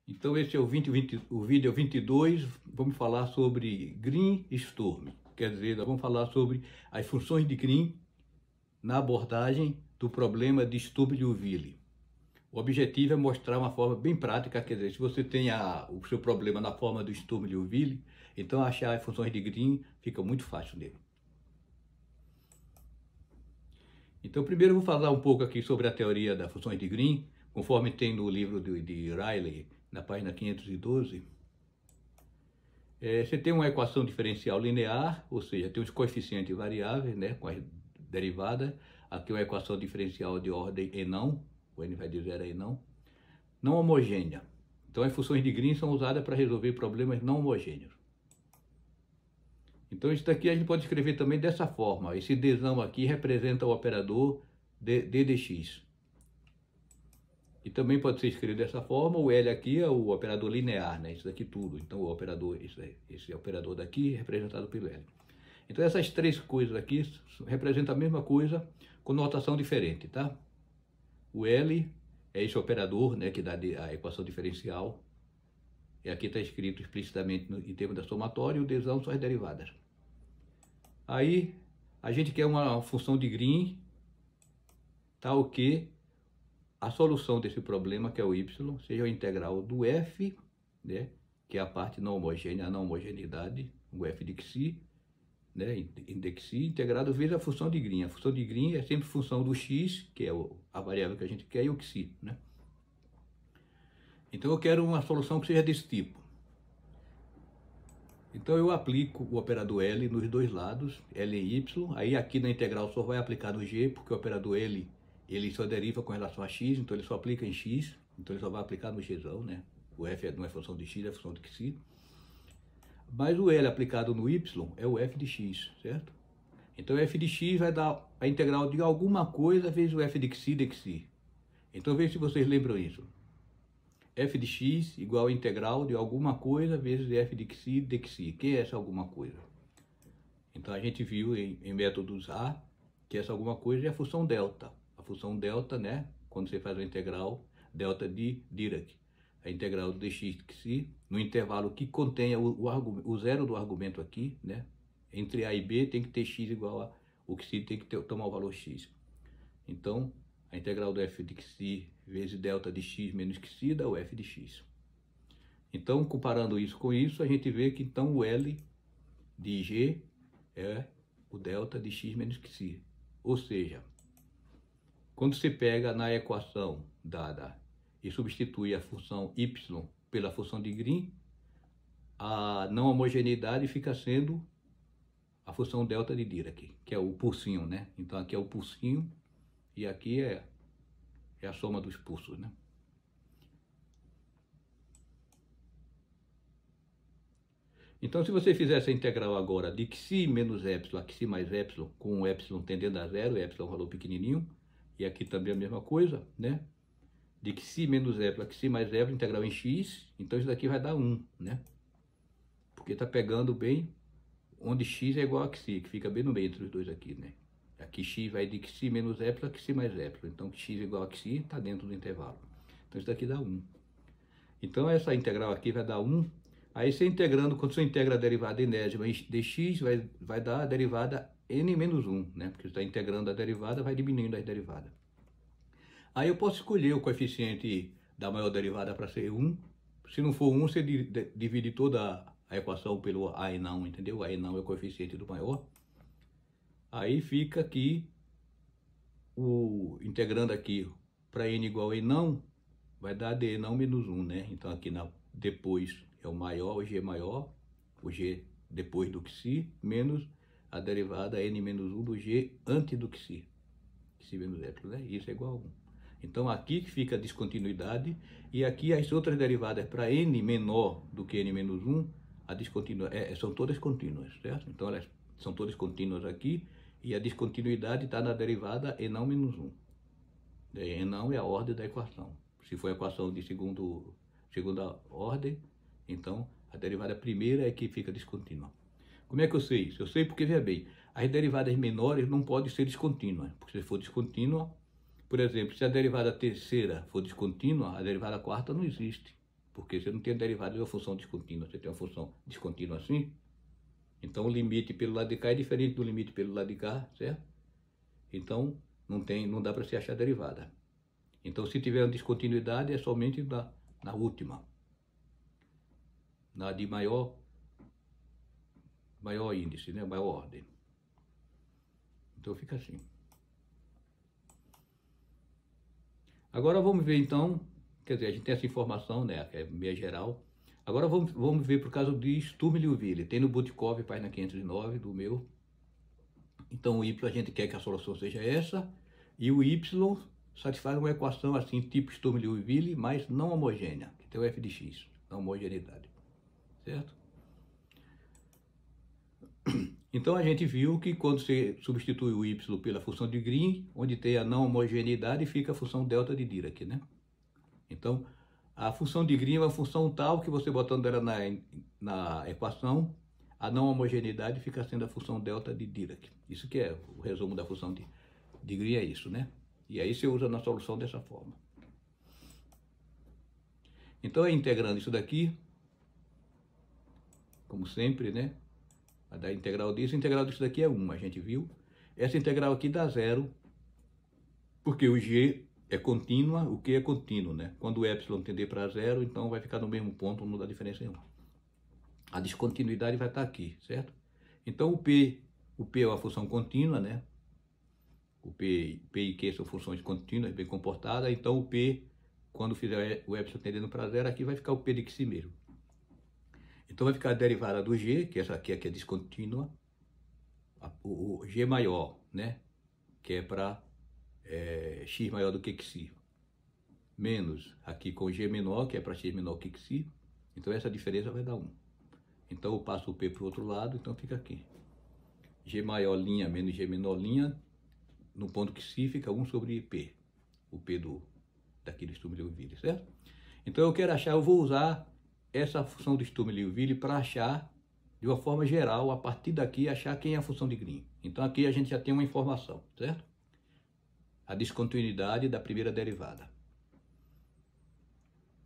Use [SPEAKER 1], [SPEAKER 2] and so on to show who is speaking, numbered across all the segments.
[SPEAKER 1] Então esse é o vídeo 22, vamos falar sobre Green Storm. Quer dizer, nós vamos falar sobre as funções de Green na abordagem do problema de Stubble-Liouville. O objetivo é mostrar uma forma bem prática, quer dizer, se você tem o seu problema na forma do Stubble-Liouville, então achar as funções de Green fica muito fácil nele. Então primeiro eu vou falar um pouco aqui sobre a teoria das funções de Green, conforme tem no livro de Riley, na página 512. Você tem uma equação diferencial linear, ou seja, tem os coeficientes variáveis, né, com as derivadas. Aqui é uma equação diferencial de ordem e não, o n vai de 0 a e não homogênea. Então as funções de Green são usadas para resolver problemas não homogêneos. Então isso daqui a gente pode escrever também dessa forma. Esse dzão aqui representa o operador d de x. E também pode ser escrito dessa forma, o L aqui é o operador linear, né? Isso daqui tudo. Então o operador, esse operador daqui é representado pelo L. Então essas três coisas aqui representam a mesma coisa com notação diferente, tá? O L é esse operador, né, que dá a equação diferencial. E aqui está escrito explicitamente em termos da somatória, e o dzão são as derivadas. Aí a gente quer uma função de Green, tal que a solução desse problema, que é o y, seja o integral do f, né, que é a parte não homogênea, a não homogeneidade, o f de xi, né, de xi, integrado vezes a função de Green. A função de Green é sempre função do x, que é a variável que a gente quer, e o xi, né? Então eu quero uma solução que seja desse tipo. Então eu aplico o operador L nos dois lados, L e Y. Aí aqui na integral só vai aplicar no G, porque o operador L ele só deriva com relação a x, então ele só aplica em x, então ele só vai aplicar no gzão, né? O f não é função de x, é função de xi. Mas o L aplicado no y é o f de x, certo? Então o f de x vai dar a integral de alguma coisa vezes o f de xi. Então veja se vocês lembram isso. F de x igual a integral de alguma coisa vezes f de xi. Que é essa alguma coisa? Então a gente viu em métodos A que essa alguma coisa é a função delta. A função delta, né? Quando você faz a integral delta de Dirac. A integral de x de xi no intervalo que contenha o zero do argumento aqui, né? Entre A e B tem que ter x igual a o xi tem que tomar o valor x. Então a integral do f de xi vezes delta de x menos xi dá o f de x. Então, comparando isso com isso, a gente vê que então o L de G é o delta de x menos xi. Ou seja, quando você pega na equação dada e substitui a função y pela função de Green, a não homogeneidade fica sendo a função delta de Dirac, que é o pulsinho, né? Então aqui é o pulsinho e aqui é a soma dos pulsos, né? Então, se você fizer essa integral agora de xi menos epsilon a xi mais epsilon, com o epsilon tendendo a zero, epsilon é um valor pequenininho, e aqui também a mesma coisa, né? De xi menos epsilon a xi mais epsilon, integral em x, então isso daqui vai dar 1, né? Porque está pegando bem onde x é igual a xi, que fica bem no meio entre os dois aqui, né? Aqui x vai de xi menos epsilon a xi mais epsilon. Então x igual a xi está dentro do intervalo. Então isso daqui dá 1. Então essa integral aqui vai dar 1. Aí você integrando, quando você integra a derivada enésima de x, vai dar a derivada n menos 1, né? Porque você está integrando a derivada, vai diminuindo as derivadas. Aí eu posso escolher o coeficiente da maior derivada para ser 1. Se não for 1, você divide toda a equação pelo a e não, entendeu? A e não é o coeficiente do maior. Aí fica aqui, integrando aqui para n igual a e não, vai dar d não menos 1, né? Então aqui depois é o maior, o g maior, o g depois do xi, menos a derivada n menos 1 do g antes do xi menos epsilon, né? Isso é igual a 1. Então aqui fica a descontinuidade, e aqui as outras derivadas para n menor do que n menos 1, são todas contínuas, certo? Então elas são todas contínuas aqui, e a descontinuidade está na derivada e não menos 1. E não é a ordem da equação. Se for a equação de segunda ordem, então a derivada primeira é que fica descontínua. Como é que eu sei isso? Eu sei porque, veja bem, as derivadas menores não podem ser descontínuas. Porque se for descontínua, por exemplo, se a derivada terceira for descontínua, a derivada quarta não existe. porque você não tem a derivada de uma função descontínua, você tem uma função descontínua assim. Então o limite pelo lado de cá é diferente do limite pelo lado de cá, certo? Então não dá para se achar a derivada. Então se tiver uma descontinuidade é somente na última, na de maior índice, né? Maior ordem. Então fica assim. Agora vamos ver então, quer dizer, a gente tem essa informação, né, que é meia geral. Agora vamos ver por caso de Sturm e Liouville. Tem no Butkov, página 509 do meu. Então o y a gente quer que a solução seja essa, e o y satisfaz uma equação assim, tipo Sturm e Liouville, mas não homogênea, que tem o f de x, não homogeneidade, certo? Então a gente viu que quando você substitui o y pela função de Green, onde tem a não homogeneidade, fica a função delta de Dirac, né? Então a função de Green é uma função tal que você botando ela na equação, a não homogeneidade fica sendo a função delta de Dirac. Isso que é o resumo da função de Green, é isso, né? E aí você usa na solução dessa forma. Então integrando isso daqui, como sempre, né? A da integral disso daqui é 1, a gente viu. Essa integral aqui dá 0, porque o g é contínua, o q é contínuo, né? Quando o epsilon tender para 0, então vai ficar no mesmo ponto, não dá diferença nenhuma. A descontinuidade vai estar aqui, certo? Então o p é uma função contínua, né? O p e q são funções contínuas, bem comportadas, então o p, quando fizer o epsilon tendendo para 0, aqui vai ficar o p de si mesmo. Então vai ficar a derivada do g, que essa aqui é descontínua, o g maior, né? Que é para x maior do que xi, menos aqui com g menor, que é para x menor que xi. Então essa diferença vai dar 1. Então eu passo o p para o outro lado, então fica aqui. G maior linha menos g menor linha, no ponto que xi fica 1 sobre p. O p daqui do Sturm e Liouville, certo? Então eu quero achar, eu vou usar essa função do Sturm e Liouville para achar, de uma forma geral, a partir daqui, achar quem é a função de Green. Então aqui a gente já tem uma informação, certo? A descontinuidade da primeira derivada.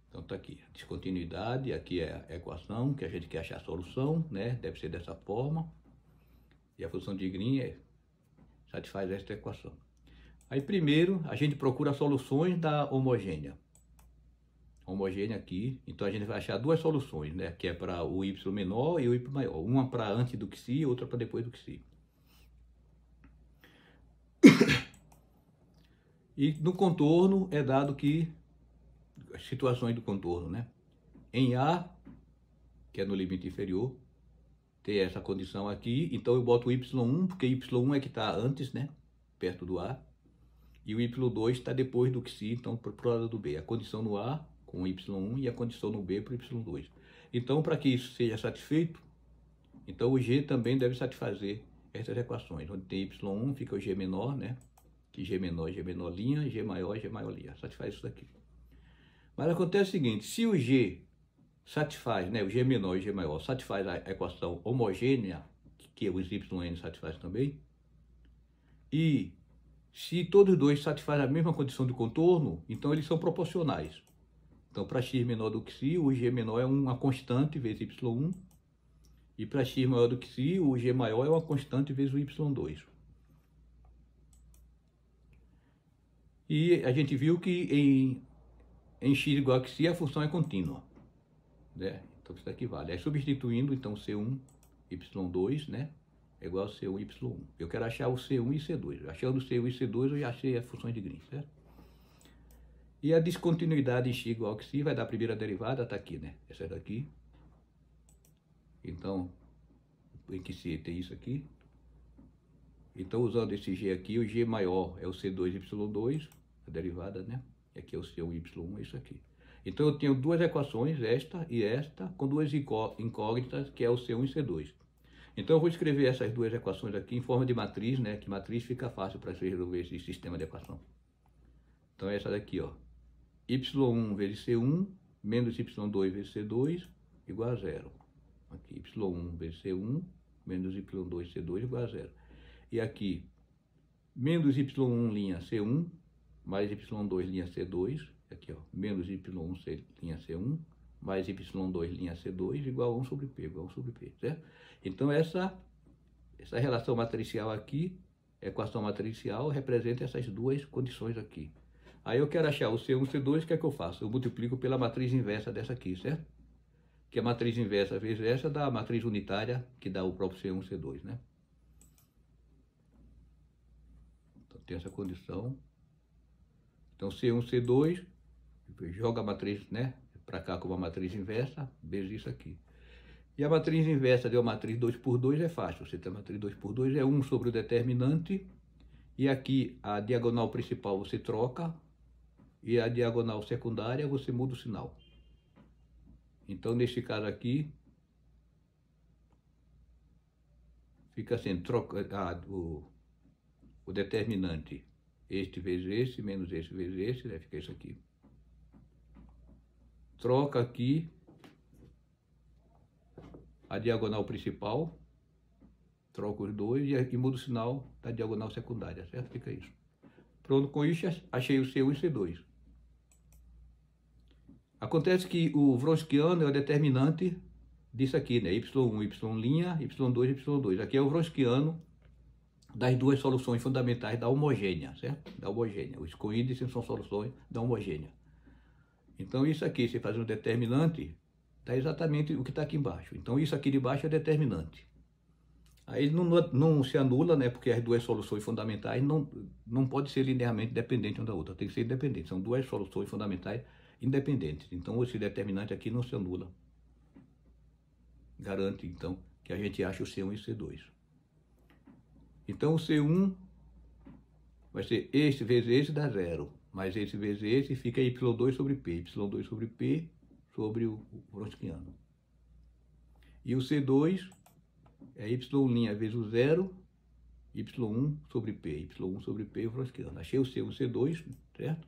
[SPEAKER 1] Então tá aqui, a descontinuidade, aqui é a equação, que a gente quer achar a solução, né? Deve ser dessa forma. E a função de Green satisfaz esta equação. Aí primeiro a gente procura soluções da homogênea. Homogênea aqui, então a gente vai achar duas soluções, né? Que é para o y menor e o y maior. Uma para antes do xi e outra para depois do xi. E no contorno é dado que as situações do contorno, né? Em A, que é no limite inferior, tem essa condição aqui, então eu boto o y1, porque y1 é que está antes, né? Perto do A. E o y2 está depois do xi, então para o lado do B. A condição no A com o y1 e a condição no B para o y2. Então, para que isso seja satisfeito, então o g também deve satisfazer essas equações. Onde tem y1 fica o g menor, né? Que g menor linha, g maior linha. Satisfaz isso daqui. Mas acontece o seguinte, se o g satisfaz, né? O g menor e o g maior satisfaz a equação homogênea, que os yn satisfaz também, e se todos os dois satisfazem a mesma condição de contorno, então eles são proporcionais. Então, para x menor do que xi, o g menor é uma constante vezes y1. E para x maior do que xi, o g maior é uma constante vezes o y2. E a gente viu que em x igual a xi, a função é contínua, né? Então, isso daqui vale. Aí, substituindo, então, c1, y2, né? É igual a c1, y1. Eu quero achar o c1 e c2. Achando c1 e c2, eu já achei as funções de Green, certo? E a descontinuidade em x igual a xi vai dar a primeira derivada, está aqui, né? Essa daqui. Então, em que xi tem isso aqui. Então, usando esse g aqui, o g maior é o c2y2, a derivada, né? E aqui é o c1 y1, é isso aqui. Então, eu tenho duas equações, esta e esta, com duas incógnitas, que é o c1 e c2. Então, eu vou escrever essas duas equações aqui em forma de matriz, né? Que matriz fica fácil para você resolver esse sistema de equação. Então, é essa daqui, ó. y1 vezes c1 menos y2 vezes c2 igual a 0. Aqui, y1 vezes c1 menos y2 c2 igual a 0. E aqui, menos y1 linha c1 mais y2 linha c2. Aqui, ó, menos y1 linha c1 mais y2 linha C2 igual a 1 sobre P, igual a 1 sobre P, certo? Então essa relação matricial aqui, equação matricial, representa essas duas condições aqui. Aí eu quero achar o C1 e C2, o que é que eu faço? Eu multiplico pela matriz inversa dessa aqui, certo? Que a matriz inversa vezes essa dá a matriz unitária, que dá o próprio C1 e C2, né? Então tem essa condição. Então C1 e C2, joga a matriz, né, para cá com uma matriz inversa, vezes isso aqui. E a matriz inversa de uma matriz 2 por 2 é fácil. Você tem a matriz 2 por 2 é 1 sobre o determinante. E aqui a diagonal principal você troca. E a diagonal secundária você muda o sinal. Então, nesse caso aqui, fica assim, troca o determinante. Este vezes esse, menos esse vezes esse, né? Fica isso aqui. Troca aqui a diagonal principal, troca os dois e muda o sinal da diagonal secundária, certo? Fica isso. Pronto, com isso achei o C1 e C2. Acontece que o Wronskiano é o determinante disso aqui, né? Y1, Y', Y2, Y2. Aqui é o Wronskiano das duas soluções fundamentais da homogênea, certo? Da homogênea. Os coíndices são soluções da homogênea. Então isso aqui, você faz um determinante, dá exatamente o que está aqui embaixo. Então isso aqui de baixo é determinante. Aí não se anula, né? Porque as duas soluções fundamentais não podem ser linearmente dependentes uma da outra. Tem que ser independente. São duas soluções fundamentais independentes. Então esse determinante aqui não se anula. Garante, então, que a gente acha o C1 e o C2. Então o C1 vai ser esse vezes esse dá zero. Mais esse vezes esse fica Y2 sobre P. Y2 sobre P sobre o Wronskiano. E o C2 é Y' vezes o zero, Y1 sobre P. Y1 sobre P o Wronskiano. Achei o C1 e o C2, certo?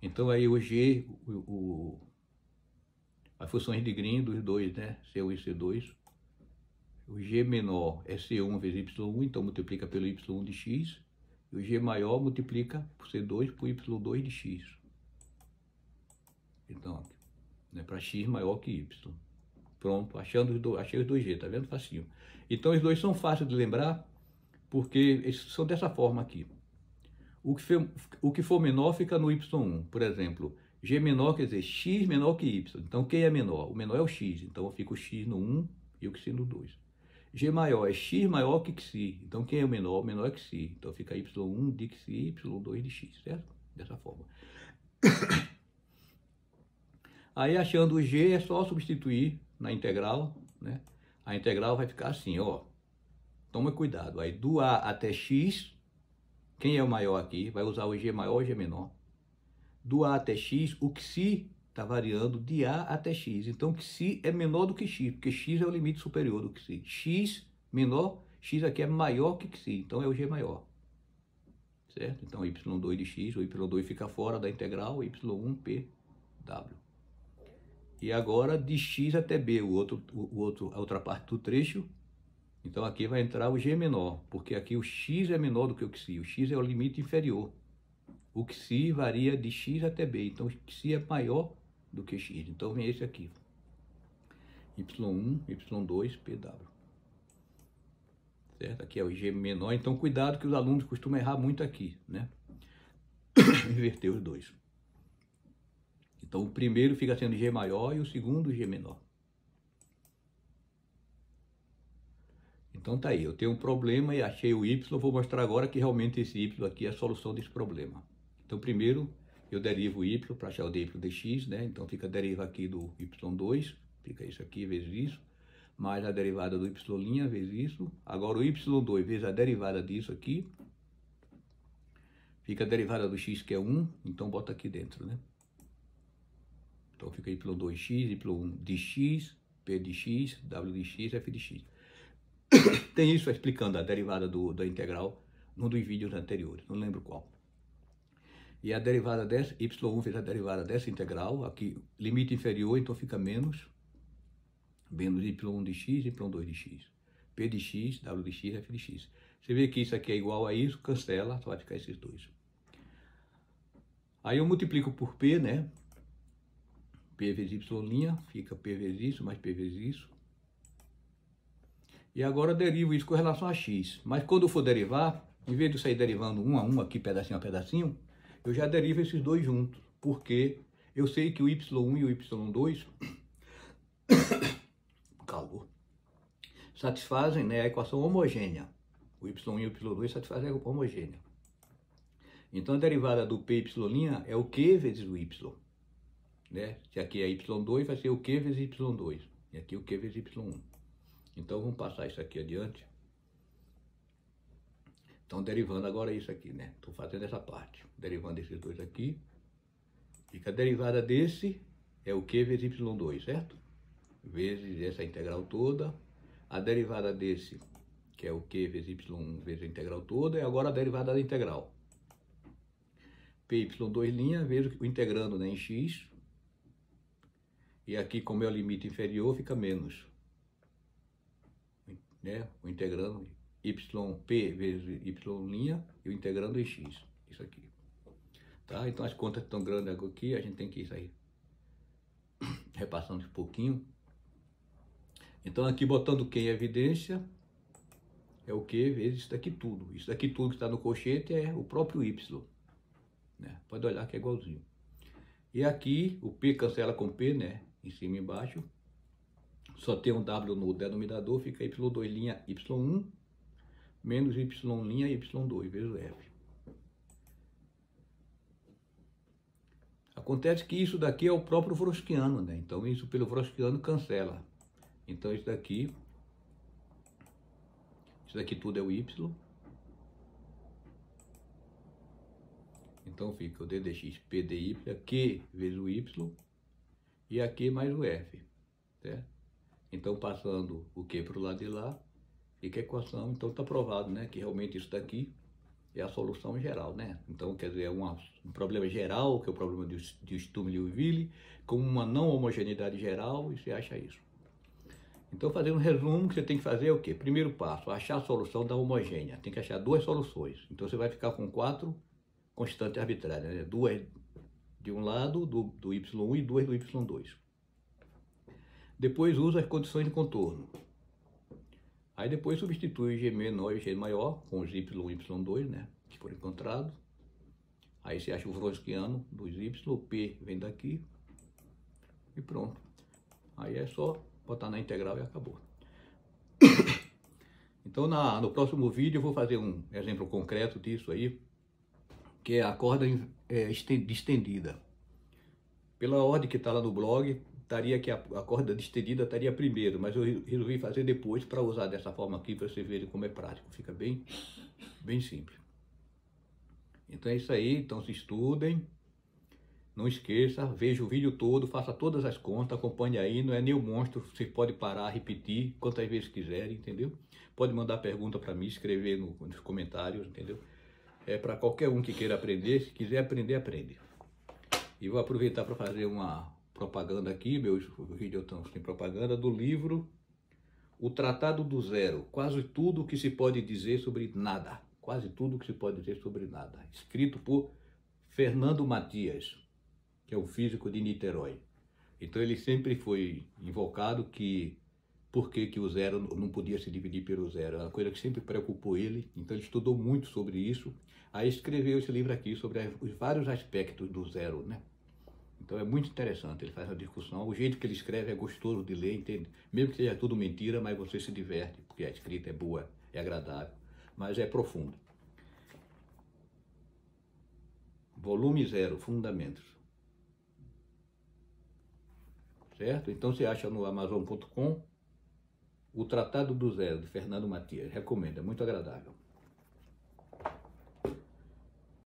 [SPEAKER 1] Então aí o G, as funções de Green dos dois, né? C1 e C2. O G menor é C1 vezes Y1, então multiplica pelo Y1 de X. E o G maior multiplica por C2 por Y2 de X. Então, né, para X maior que Y. Pronto, achei os dois G, tá vendo? Facinho. Então os dois são fáceis de lembrar, porque eles são dessa forma aqui. O que for menor fica no Y1. Por exemplo, G menor quer dizer X menor que Y. Então quem é menor? O menor é o X. Então fica o X no 1 e o Xi no 2. G maior é X maior que Xi. Então quem é o menor? O menor é Xi. Então fica Y1 de Xi, Y2 de X, certo? Dessa forma. Aí achando o G é só substituir na integral, né? A integral vai ficar assim, ó. Toma cuidado. Aí do A até X, quem é o maior aqui? Vai usar o G maior ou G menor. Do A até X, o Xi está variando de A até X. Então, Xi é menor do que X, porque X é o limite superior do Xi. X menor, X aqui é maior que Xi, então é o G maior. Certo? Então, Y2 de X, o Y2 fica fora da integral, Y1 PW. E agora, de X até B, a outra parte do trecho, então aqui vai entrar o G menor, porque aqui o X é menor do que o Xi. O X é o limite inferior. O Xi varia de X até B, então o Xi é maior do que X. Então vem esse aqui. Y1, Y2, PW. Certo? Aqui é o G menor, então cuidado que os alunos costumam errar muito aqui, né? Inverter os dois. Então o primeiro fica sendo G maior e o segundo G menor. Então tá aí, eu tenho um problema e achei o Y, vou mostrar agora que realmente esse Y aqui é a solução desse problema. Então primeiro eu derivo o Y para achar o dy dx, né? Então fica a deriva aqui do Y2, fica isso aqui vezes isso, mais a derivada do Y' vezes isso. Agora o Y2 vezes a derivada disso aqui, fica a derivada do X que é 1, então bota aqui dentro, né? Então fica Y2x, Y1 de x, P de x, W de x, F de x. Tem isso explicando a derivada da integral num dos vídeos anteriores, não lembro qual. E a derivada dessa, Y1 vezes a derivada dessa integral, aqui limite inferior, então fica menos Y1 de x, Y2 de x. P de x, W de x, F de x. Você vê que isso aqui é igual a isso, cancela, só vai ficar esses dois. Aí eu multiplico por P, né? P vezes Y', fica P vezes isso, mais P vezes isso. E agora eu derivo isso com relação a X. Mas quando eu for derivar, em vez de eu sair derivando um a um aqui, pedacinho a pedacinho, eu já derivo esses dois juntos. Porque eu sei que o Y1 e o Y2, calor, satisfazem, né, a equação homogênea. O Y1 e o Y2 satisfazem a equação homogênea. Então a derivada do Py' é o Q vezes o Y. Né? Se aqui é Y2, vai ser o Q vezes Y2. E aqui o Q vezes Y1. Então vamos passar isso aqui adiante. Então derivando agora isso aqui, né? Estou fazendo essa parte. Derivando esses dois aqui. Fica a derivada desse é o Q vezes Y2, certo? Vezes essa integral toda. A derivada desse, que é o Q vezes Y1 vezes a integral toda. E agora a derivada da integral. Py2' vezes o integrando, né, em X. E aqui, como é o limite inferior, fica menos. Né? O integrando P vezes Y' e o integrando em X. Isso aqui. Tá? Então as contas estão grandes aqui, a gente tem que ir sair repassando um pouquinho. Então aqui botando Q em evidência, é o Q vezes isso daqui tudo. Isso daqui tudo que está no colchete é o próprio Y. Né? Pode olhar que é igualzinho. E aqui o P cancela com P, né? Em cima e embaixo. Só tem um W no denominador, fica Y2' Y1 menos Y' Y2 vezes F. Acontece que isso daqui é o próprio Wronskiano, né? Então isso pelo Wronskiano cancela. Então isso daqui tudo é o Y. Então fica o D dx P dy, Q vezes o Y, e aqui mais o F, certo? Então passando o Q para o lado de lá, fica a equação, então está provado, né, que realmente isso daqui é a solução geral, né? Então quer dizer, é um problema geral, que é o problema de Sturm-Liouville, com uma não homogeneidade geral, e você acha isso. Então fazendo um resumo, que você tem que fazer é o quê? Primeiro passo, achar a solução da homogênea, tem que achar duas soluções, então você vai ficar com 4 constantes arbitrárias, né? 2 de um lado do Y1 e 2 do Y2. Depois usa as condições de contorno. Aí depois substitui o G menor e o G maior com os Y1 e Y2, né? Que foram encontrados. Aí você acha o Wronskiano dos Y, o P vem daqui e pronto. Aí é só botar na integral e acabou. Então no próximo vídeo eu vou fazer um exemplo concreto disso aí, que é a corda distendida. Pela ordem que está lá no blog, estaria que a corda distendida estaria primeiro, mas eu resolvi fazer depois para usar dessa forma aqui, para vocês verem como é prático. Fica bem simples. Então é isso aí, então se estudem. Não esqueça, veja o vídeo todo, faça todas as contas, acompanhe aí, não é nenhum monstro, você pode parar, repetir quantas vezes quiserem, entendeu? Pode mandar pergunta para mim, escrever nos comentários, entendeu? É para qualquer um que queira aprender, se quiser aprender, aprende. E vou aproveitar para fazer uma propaganda aqui, meus vídeos estão sem propaganda, do livro O Tratado do Zero, quase tudo que se pode dizer sobre nada, quase tudo que se pode dizer sobre nada, escrito por Fernando Matias, que é um físico de Niterói. Então ele sempre foi invocado que por que o zero não podia se dividir pelo zero, é uma coisa que sempre preocupou ele, então ele estudou muito sobre isso, aí escreveu esse livro aqui sobre os vários aspectos do zero, né? Então é muito interessante, ele faz uma discussão, o jeito que ele escreve é gostoso de ler, entende? Mesmo que seja tudo mentira, mas você se diverte, porque a escrita é boa, é agradável, mas é profundo. Volume 0, Fundamentos. Certo? Então você acha no Amazon.com O Tratado do Zero, de Fernando Matias. Recomendo, é muito agradável.